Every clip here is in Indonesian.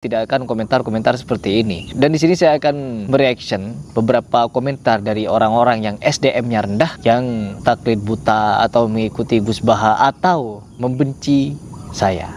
Tidak akan komentar-komentar seperti ini. Dan di sini saya akan mereaction beberapa komentar dari orang-orang yang SDM-nya rendah, yang taklid buta atau mengikuti Gus Baha atau membenci saya.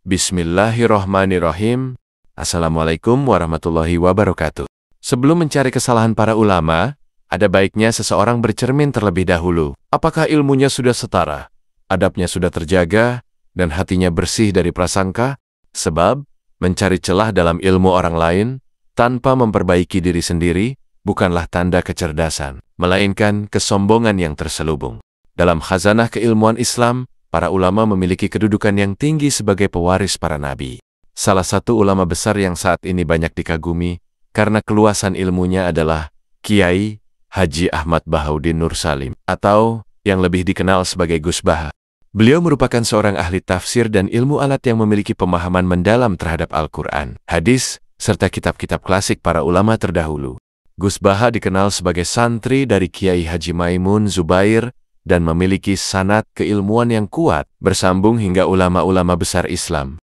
Bismillahirrahmanirrahim. Assalamualaikum warahmatullahi wabarakatuh. Sebelum mencari kesalahan para ulama, ada baiknya seseorang bercermin terlebih dahulu. Apakah ilmunya sudah setara, adabnya sudah terjaga, dan hatinya bersih dari prasangka? Sebab, mencari celah dalam ilmu orang lain, tanpa memperbaiki diri sendiri, bukanlah tanda kecerdasan, melainkan kesombongan yang terselubung. Dalam khazanah keilmuan Islam, para ulama memiliki kedudukan yang tinggi sebagai pewaris para nabi. Salah satu ulama besar yang saat ini banyak dikagumi, karena keluasan ilmunya adalah Kiai Haji Ahmad Bahaudin Nur Salim, atau yang lebih dikenal sebagai Gus Baha. Beliau merupakan seorang ahli tafsir dan ilmu alat yang memiliki pemahaman mendalam terhadap Al-Quran, hadis, serta kitab-kitab klasik para ulama terdahulu. Gus Baha dikenal sebagai santri dari Kiai Haji Maimun Zubair dan memiliki sanad keilmuan yang kuat, bersambung hingga ulama-ulama besar Islam.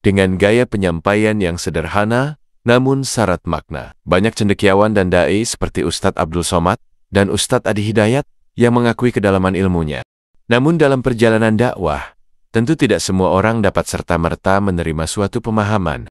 Dengan gaya penyampaian yang sederhana, namun syarat makna, banyak cendekiawan dan da'i seperti Ustadz Abdul Somad dan Ustadz Adi Hidayat yang mengakui kedalaman ilmunya. Namun dalam perjalanan dakwah, tentu tidak semua orang dapat serta-merta menerima suatu pemahaman.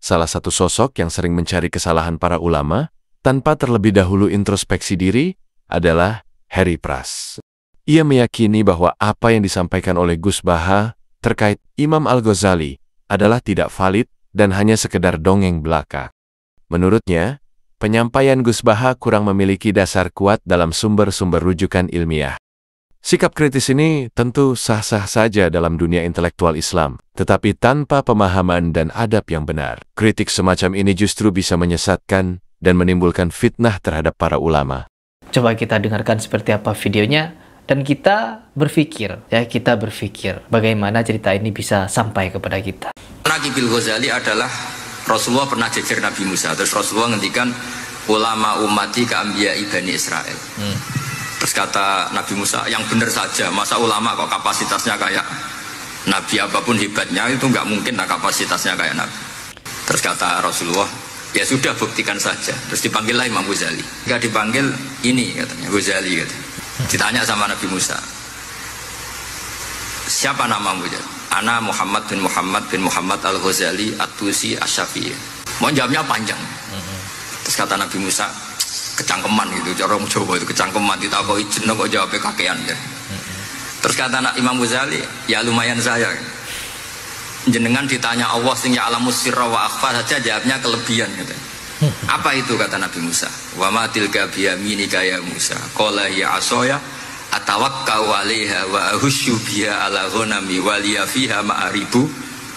Salah satu sosok yang sering mencari kesalahan para ulama, tanpa terlebih dahulu introspeksi diri, adalah Harry Pras. Ia meyakini bahwa apa yang disampaikan oleh Gus Baha terkait Imam Al-Ghazali adalah tidak valid dan hanya sekedar dongeng belaka. Menurutnya, penyampaian Gus Baha kurang memiliki dasar kuat dalam sumber-sumber rujukan ilmiah. Sikap kritis ini tentu sah-sah saja dalam dunia intelektual Islam, tetapi tanpa pemahaman dan adab yang benar. Kritik semacam ini justru bisa menyesatkan dan menimbulkan fitnah terhadap para ulama. Coba kita dengarkan seperti apa videonya, dan kita berpikir bagaimana cerita ini bisa sampai kepada kita. Naqibil Ghazali adalah Rasulullah pernah jejer Nabi Musa, terus Rasulullah ngendikan ulama ummati ka'ambiya Bani Israel. Terus kata Nabi Musa, yang benar saja, masa ulama kok kapasitasnya kayak Nabi, apapun hebatnya itu nggak mungkin lah kapasitasnya kayak Nabi. Terus kata Rasulullah, ya sudah buktikan saja. Terus dipanggillah Imam Ghazali. Nggak dipanggil ini katanya, Ghazali katanya. Ditanya sama Nabi Musa, siapa namamu? Ana Muhammad bin Muhammad Al-Ghazali At-Tusi Asy-Syafi'i. Mau jawabnya panjang. Terus kata Nabi Musa, kecangkeman gitu, cara Jawa itu kecangkeman, ditakoki jeneng kok jawabnya kakean ya. Terus kata Imam Ghazali, ya lumayan saya. Jenengan ditanya Allah sing ya'lamus sirra wa akhfa saja jawabnya kelebihan gitu. Apa itu kata Nabi Musa? Wa ma tilka biyaminika ya Musa. Qala ya asaya atawakkau 'alaiha wa ahusyu biha ala ghanami wa liya fiha ma'aribu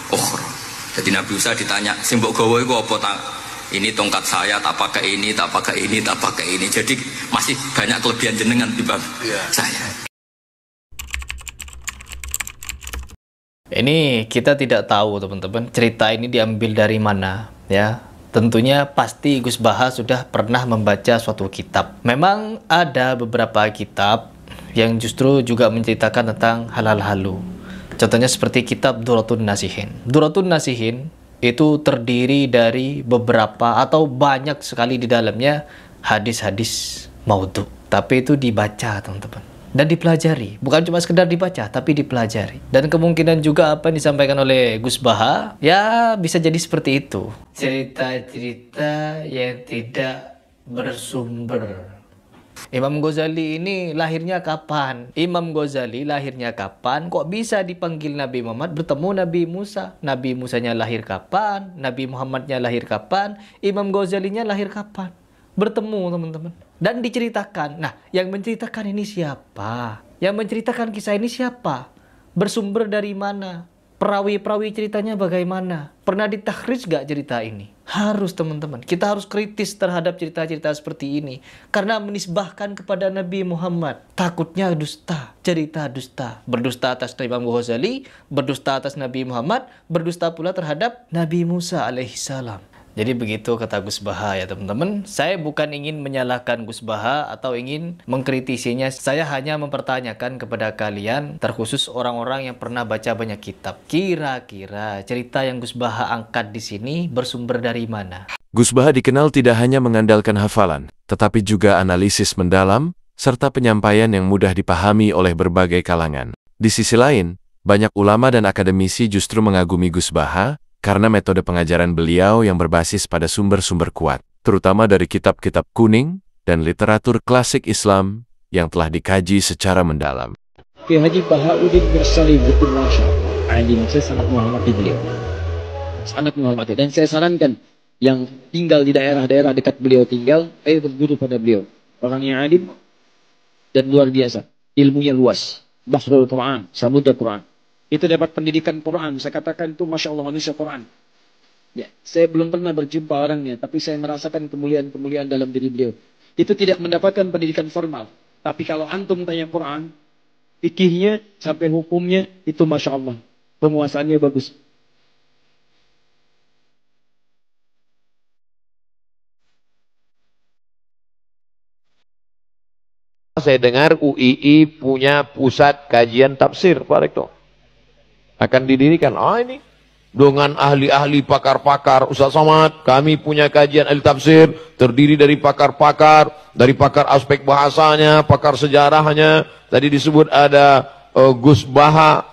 ukhra. Jadi Nabi Musa ditanya, sing mbok gawa iku apa ta? Ini tongkat saya, tak pakai ini, tak pakai ini, tak pakai ini. Jadi masih banyak kelebihan jenengan di bab saya. Ini kita tidak tahu teman-teman, cerita ini diambil dari mana ya. Tentunya pasti Gus Baha sudah pernah membaca suatu kitab. Memang ada beberapa kitab yang justru juga menceritakan tentang halal halu. Contohnya seperti kitab Duratun Nasihin. Duratun Nasihin itu terdiri dari beberapa atau banyak sekali di dalamnya hadis-hadis maudhu. Tapi itu dibaca teman-teman dan dipelajari, bukan cuma sekedar dibaca tapi dipelajari. Dan kemungkinan juga apa yang disampaikan oleh Gus Baha ya bisa jadi seperti itu, cerita-cerita yang tidak bersumber. Imam Ghazali ini lahirnya kapan? Imam Ghazali lahirnya kapan? Kok bisa dipanggil Nabi Muhammad bertemu Nabi Musa? Nabi Musanya lahir kapan? Nabi Muhammadnya lahir kapan? Imam Ghazalinya lahir kapan? Bertemu teman-teman. Dan diceritakan. Nah, yang menceritakan ini siapa? Yang menceritakan kisah ini siapa? Bersumber dari mana? Perawi-perawi ceritanya bagaimana? Pernah ditakhrij gak cerita ini? Harus teman-teman, kita harus kritis terhadap cerita-cerita seperti ini. Karena menisbahkan kepada Nabi Muhammad. Takutnya dusta, cerita dusta. Berdusta atas Imam Ghazali, berdusta atas Nabi Muhammad, berdusta pula terhadap Nabi Musa alaihissalam. Jadi begitu kata Gus Baha ya teman-teman. Saya bukan ingin menyalahkan Gus Baha atau ingin mengkritisinya. Saya hanya mempertanyakan kepada kalian, terkhusus orang-orang yang pernah baca banyak kitab. Kira-kira cerita yang Gus Baha angkat di sini bersumber dari mana? Gus Baha dikenal tidak hanya mengandalkan hafalan, tetapi juga analisis mendalam, serta penyampaian yang mudah dipahami oleh berbagai kalangan. Di sisi lain, banyak ulama dan akademisi justru mengagumi Gus Baha, karena metode pengajaran beliau yang berbasis pada sumber-sumber kuat, terutama dari kitab-kitab kuning dan literatur klasik Islam yang telah dikaji secara mendalam. Kiai Haji Bahauddin Mirsali betul Masya Allah. Alim, saya sangat menghormati beliau. Sangat menghormati. Dan saya sarankan yang tinggal di daerah-daerah dekat beliau tinggal, ayo berguru pada beliau. Orang yang alim dan luar biasa. Ilmunya luas. Bahrul Quran, samudra Quran. Itu dapat pendidikan Quran. Saya katakan itu Masya Allah manusia Quran. Ya, saya belum pernah berjumpa orangnya, tapi saya merasakan kemuliaan-kemuliaan dalam diri beliau. Itu tidak mendapatkan pendidikan formal. Tapi kalau antum tanya Quran, fikihnya sampai hukumnya, itu Masya Allah. Penguasaannya bagus. Saya dengar UII punya pusat kajian tafsir, Pak Rektor. Akan didirikan. Ini dengan ahli-ahli pakar-pakar. Ustaz Somad, kami punya kajian ahli tafsir, terdiri dari pakar-pakar, dari pakar aspek bahasanya, pakar sejarahnya. Tadi disebut ada Gus Baha,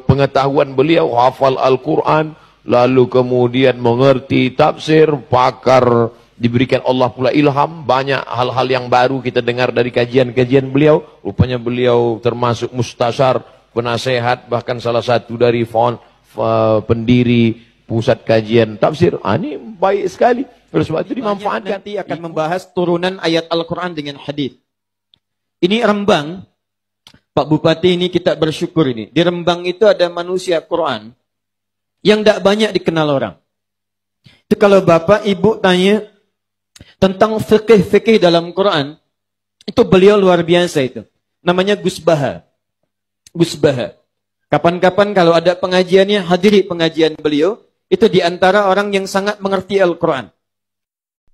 pengetahuan beliau, hafal Al-Quran, lalu kemudian mengerti tafsir, pakar, diberikan Allah pula ilham, banyak hal-hal yang baru kita dengar dari kajian-kajian beliau. Rupanya beliau termasuk mustasyar, penasehat, bahkan salah satu dari pendiri pusat kajian tafsir. Ini baik sekali. Oleh sebab itu dimanfaatkan. Nanti akan membahas turunan ayat Al-Quran dengan hadis. Ini Rembang, Pak Bupati, ini kita bersyukur ini. Di Rembang itu ada manusia Quran yang tidak banyak dikenal orang. Itu kalau Bapak Ibu tanya tentang fikih-fikih dalam Quran, itu beliau luar biasa itu. Namanya Gus Baha. Gus Baha. Kapan-kapan kalau ada pengajiannya, hadiri pengajian beliau, itu diantara orang yang sangat mengerti Al-Quran.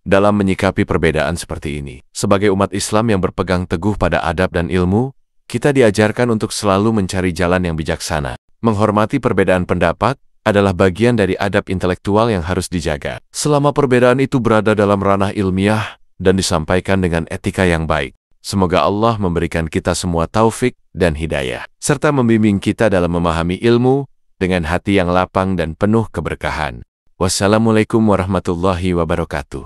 Dalam menyikapi perbedaan seperti ini, sebagai umat Islam yang berpegang teguh pada adab dan ilmu, kita diajarkan untuk selalu mencari jalan yang bijaksana. Menghormati perbedaan pendapat adalah bagian dari adab intelektual yang harus dijaga. Selama perbedaan itu berada dalam ranah ilmiah dan disampaikan dengan etika yang baik. Semoga Allah memberikan kita semua taufik dan hidayah, serta membimbing kita dalam memahami ilmu dengan hati yang lapang dan penuh keberkahan. Wassalamualaikum warahmatullahi wabarakatuh.